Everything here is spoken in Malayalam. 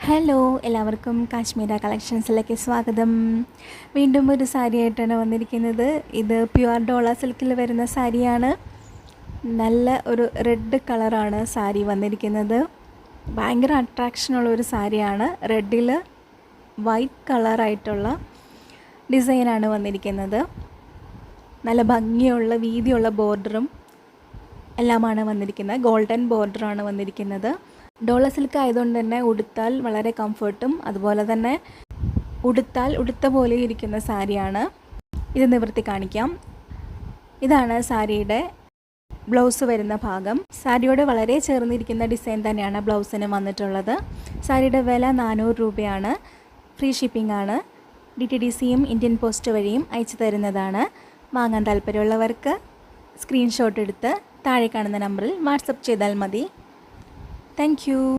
ഹലോ എല്ലാവർക്കും കാശ്മീര കളക്ഷൻസിലേക്ക് സ്വാഗതം. വീണ്ടും ഒരു സാരി ആയിട്ടാണ് വന്നിരിക്കുന്നത്. ഇത് പ്യുവർ ഡോള സിൽക്കിൽ വരുന്ന സാരിയാണ്. നല്ല ഒരു റെഡ് കളറാണ് സാരി വന്നിരിക്കുന്നത്. ഭയങ്കര അട്രാക്ഷനുള്ള ഒരു സാരിയാണ്. റെഡിൽ വൈറ്റ് കളറായിട്ടുള്ള ഡിസൈനാണ് വന്നിരിക്കുന്നത്. നല്ല ഭംഗിയുള്ള വീതിയുള്ള ബോർഡറും എല്ലാമാണ് വന്നിരിക്കുന്നത്. ഗോൾഡൻ ബോർഡറാണ് വന്നിരിക്കുന്നത്. ഡോള സിൽക്ക് ആയതുകൊണ്ട് തന്നെ ഉടുത്താൽ വളരെ കംഫർട്ടും അതുപോലെ തന്നെ ഉടുത്താൽ ഉടുത്ത പോലെ ഇരിക്കുന്ന സാരിയാണ്. ഇത് നിവർത്തി കാണിക്കാം. ഇതാണ് സാരിയുടെ ബ്ലൗസ് വരുന്ന ഭാഗം. സാരിയോട് വളരെ ചേർന്നിരിക്കുന്ന ഡിസൈൻ തന്നെയാണ് ബ്ലൗസിന് വന്നിട്ടുള്ളത്. സാരിയുടെ വില 400 രൂപയാണ്. ഫ്രീ ഷിപ്പിംഗ് ആണ്. DTDCയും ഇന്ത്യൻ പോസ്റ്റ് വഴിയും അയച്ചു തരുന്നതാണ്. വാങ്ങാൻ താല്പര്യമുള്ളവർക്ക് സ്ക്രീൻഷോട്ട് എടുത്ത് താഴെ കാണുന്ന നമ്പറിൽ വാട്സപ്പ് ചെയ്താൽ മതി. Thank you.